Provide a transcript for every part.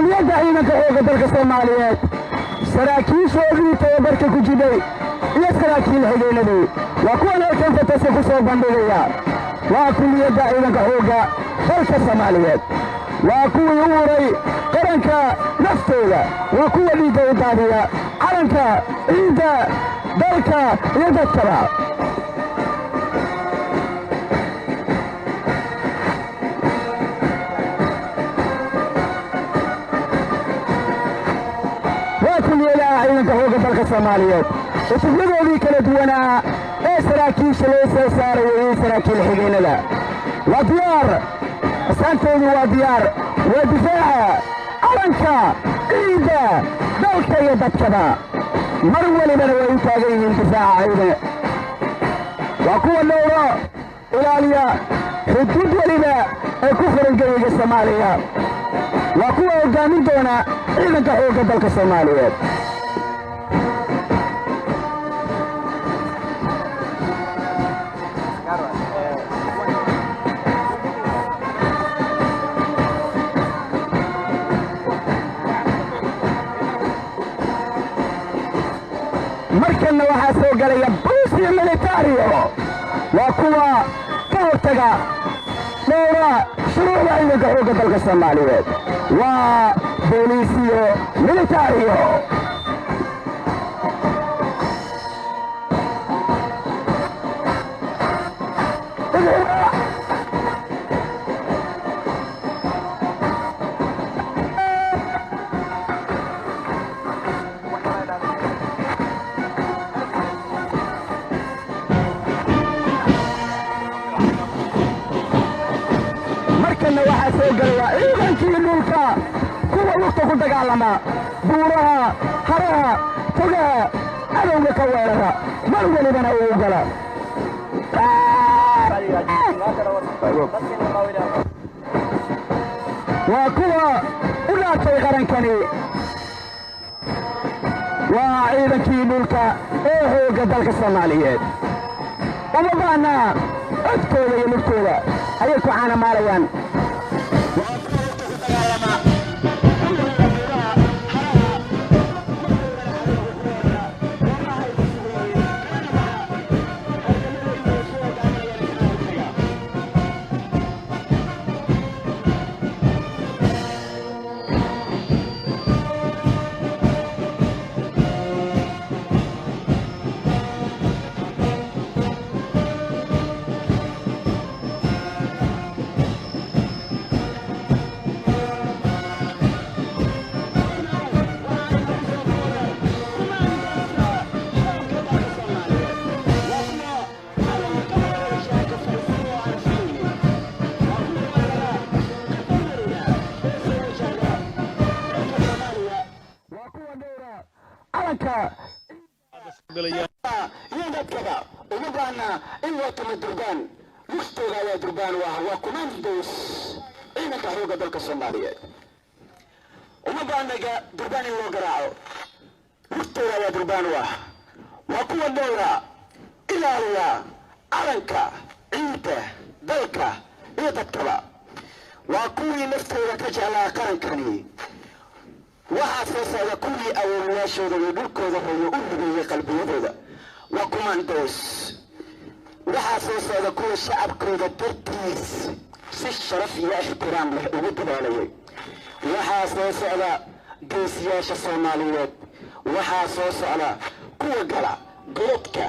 كلية عينك حوق دلك الصوماليات سراكين شوغي توبرك كجدي يا سراكين هجينا دي وكوانا كنت تسيكو سوى بندقيا وكلية عينك حوق دلك الصوماليات وكو يوري قرنك نفتولا وكو لي دودانيا قرنك عيدا دلك يدكرا عينك فوق دلك الصوماليات وشغلوا لي كلا دوانا ايه سراكيش ليس صاروا ايه سراكي الحقين لا وديار سانتوني وديار ودفاع أرنكا إيدا دلك يدكبا مرولي من ويتاقين انتفاع عيدا وقوة اللورا إلاليا حدود ولنا كفر الجيج الصومالية وقوة قامين دونا عينك فوق دلك الصوماليات markana waxaa soo galaya booliis militariyo waa kuwa ka hortaga dhowra shuruucda ciidanka xoogga dalka Soomaaliyeed waa booliisiyo militariyo waxaa soo galaya ciidankii dhulka kuwa lugta ku dagaalama buuraha haraha fogaha cadowga ka weerara mar walibana uu gala waa kuwa u dhaatay qarankani waa ciidankii dhulka ee xoogga dalka Soomaaliyeed uma baahna codkooda iyo lugtooda ayay ku caanamaalayaan يدكبا ومبانا إن وطن الدربان مختوغا يا دربان وهو كوماندوس إن تحوغ دلك الصومالية ومبانا دربان وقراعو مختوغا يا دربان وقوة الدورة إلاليا أرنكا عيدة دلك يدكبا وقوي نفتوغا كجعلا قرنكني waxaa soo socda kuwii awoowayaashooda iyo dhulkooda hooyo u hibeeyey qalbiyadooda waa commandos waxaa soo socda kuwa shacabkooda dartiis si sharaf iyo ixtiraam leh ugu dadaalayay waxaa soo socda geesiyaasha Soomaaliyeed waxaa soo socda kuwa gala godadka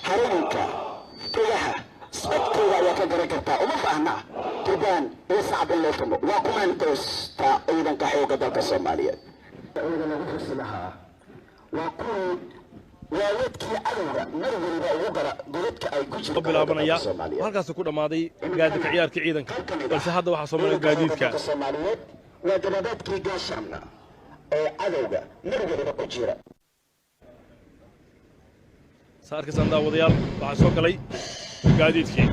harooyinka togaha sababtooda ayaa ka garan kartaa uma baahna turbaan iyo sacab in loo tumo waa commandos ta ciidanka xoogga dalka Soomaaliyeed ciidan lagu xirsi lahaa waa kuwii waaladkii cadowga mar waliba ugu gara godadka ay ku jirto bilaabanaya halkaas ku dhamaaday gaadiidka ciyaarka ciidanka balse hadda waxaa soo maray gaadiidka Soomaaliyeed waa gabadhadkii gaashaamna ee cadowga mar waliba ku jira saarka sandaawadayaal waxaa soo galay gaadiidkii